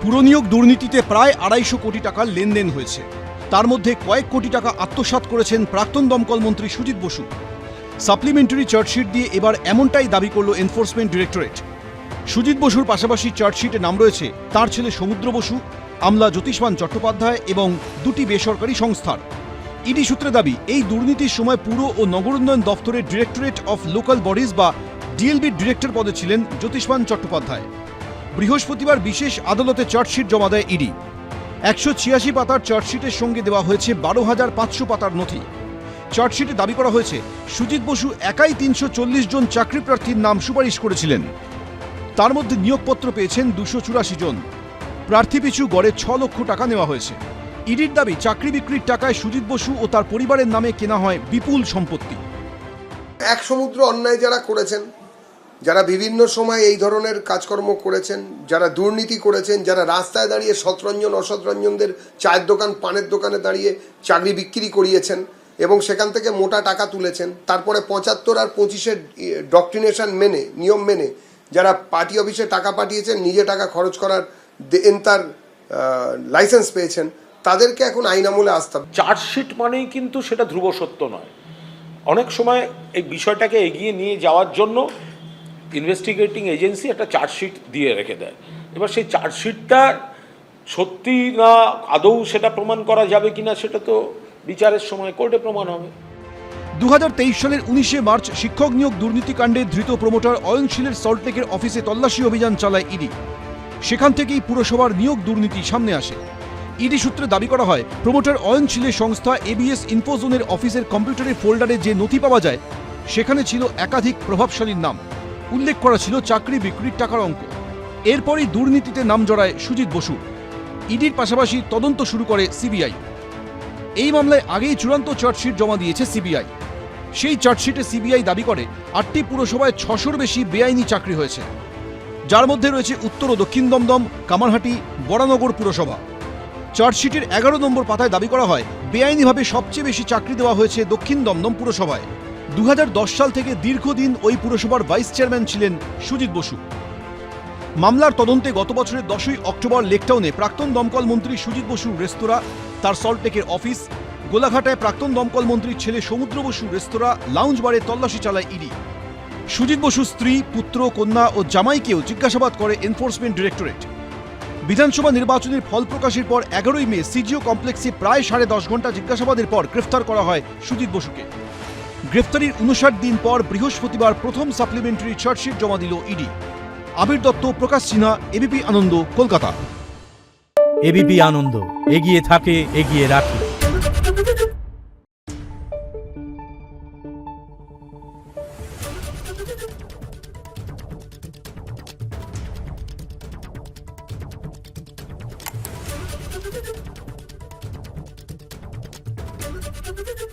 পুরনিয়োগ দুর্নীতিতে প্রায় ২৫০ কোটি টাকার লেনদেন হয়েছে। তার মধ্যে কয়েক কোটি টাকা আত্মসাৎ করেছেন প্রাক্তন দমকল মন্ত্রী সুজিত বসু। সাপ্লিমেন্টারি চার্জশিট দিয়ে এবার এমনটাই দাবি করল এনফোর্সমেন্ট ডিরেক্টরেট। সুজিত বসুর পাশাপাশি চার্জশিটে নাম রয়েছে তার ছেলে সমুদ্র বসু, আমলা জ্যোতিষ্মান চট্টোপাধ্যায় এবং দুটি বেসরকারি সংস্থার। ইডি সূত্রে দাবি, এই দুর্নীতির সময় পুর ও নগর উন্নয়ন দফতরের ডিরেক্টরেট অফ লোকাল বডিজ বা ডিএলবির ডিরেক্টর পদে ছিলেন জ্যোতিষ্মান চট্টোপাধ্যায়। বৃহস্পতিবার বিশেষ আদালতে চার্জশিট জমা দেয় ইডি। ১৮৬ পাতার চার্জশিটের সঙ্গে দেওয়া হয়েছে ১২,৫০০ পাতার নথি। চার্জশিটে দাবি করা হয়েছে, সুজিত বসু একাই ৩৪০ জন চাকরি প্রার্থীর নাম সুপারিশ করেছিলেন। তার মধ্যে নিয়োগপত্র পেয়েছেন ২৮৪ জন। প্রার্থী পিছু গড়ে ৬ লক্ষ টাকা নেওয়া হয়েছে। ইডির দাবি, চাকরি বিক্রির টাকায় সুজিত বসু ও তার পরিবারের নামে কেনা হয় বিপুল সম্পত্তি। এক সমুদ্র অন্যায় যারা করেছেন, যারা বিভিন্ন সময় এই ধরনের কাজকর্ম করেছেন, যারা দুর্নীতি করেছেন, যারা রাস্তায় দাঁড়িয়ে সৎরঞ্জন অসৎরঞ্জনদের চায়ের দোকান পানের দোকানে দাঁড়িয়ে চাকরি বিক্রি করিয়েছেন এবং সেখান থেকে মোটা টাকা তুলেছেন, তারপরে ৭৫ আর ২৫-এর ডক্ট্রিনেশন মেনে, নিয়ম মেনে যারা পার্টি অফিসে টাকা পাঠিয়েছেন, নিজে টাকা খরচ করার তার লাইসেন্স পেয়েছেন, তাদেরকে এখন আইন আমলে আসতে হবে। চার্জশিট মানেই কিন্তু সেটা ধ্রুব সত্য নয়। অনেক সময় এই বিষয়টাকে এগিয়ে নিয়ে যাওয়ার জন্য ইনভেস্টিগেটিং এজেন্সি একটা চার্জশিট দিয়ে রেখে দেয়। এবার সেই চার্জশিটটা সত্যি না আদৌ সেটা প্রমাণ করা যাবে কিনা সেটা তো বিচারের সময় কোর্টে প্রমাণ হবে। ২০২৩ সালের ১৯শে মার্চ শিক্ষক নিয়োগ দুর্নীতিকাণ্ডে ধৃত প্রমোটার অয়নশীলের সল্টলেকের অফিসে তল্লাশি অভিযান চালায় ইডি। সেখান থেকেই পুরসভার নিয়োগ দুর্নীতি সামনে আসে। ইডি সূত্রে দাবি করা হয়, প্রমোটার অয়নশীলের সংস্থা এবিএস ইনফোজোনের অফিসের কম্পিউটারের ফোল্ডারে যে নথি পাওয়া যায়, সেখানে ছিল একাধিক প্রভাবশালীর নাম। উল্লেখ করা ছিল চাকরি বিক্রির টাকার অঙ্ক। এরপরই দুর্নীতিতে নাম জড়ায় সুজিত বসু। ইডির পাশাপাশি তদন্ত শুরু করে সিবিআই। এই মামলায় আগেই চূড়ান্ত চার্জশিট জমা দিয়েছে সিবিআই। সেই চার্জশিটে সিবিআই দাবি করে ৮টি পুরসভায় ৬০০-র বেশি বেআইনি চাকরি হয়েছে, যার মধ্যে রয়েছে উত্তর ও দক্ষিণ দমদম, কামারহাটি, বরানগর পুরসভা। চার্জশিটের ১১ নম্বর পাতায় দাবি করা হয়, বেআইনিভাবে সবচেয়ে বেশি চাকরি দেওয়া হয়েছে দক্ষিণ দমদম পুরসভায়। ২০১০ সাল থেকে দীর্ঘদিন ওই পুরসভার ভাইস চেয়ারম্যান ছিলেন সুজিত বসু। মামলার তদন্তে গত বছরের ১০ই অক্টোবর লেকটাউনে প্রাক্তন দমকল মন্ত্রী সুজিত বসুর রেস্তোরাঁ, তার সল্টলেকের অফিস, গোলাঘাটায় প্রাক্তন দমকল মন্ত্রীর ছেলে সমুদ্র বসু রেস্তোরাঁ, লাউঞ্জ বারে তল্লাশি চালায় ইডি। সুজিত বসুর স্ত্রী, পুত্র, কন্যা ও জামাইকেও জিজ্ঞাসাবাদ করে এনফোর্সমেন্ট ডিরেক্টরেট। বিধানসভা নির্বাচনের ফল প্রকাশের পর ১১ই মে সিজিও কমপ্লেক্সে প্রায় ১০.৫ ঘন্টা জিজ্ঞাসাবাদের পর গ্রেফতার করা হয় সুজিত বসুকে। গ্রেফতারির ৫৯ দিন পর বৃহস্পতিবার প্রথম সাপ্লিমেন্টারি চার্জশিট জমা দিল ইডি। আবির দত্ত, প্রকাশ সিনহা, এবিপি আনন্দ, কলকাতা। এবিপি আনন্দ, এগিয়ে থাকে, এগিয়ে রাখে। Thank you.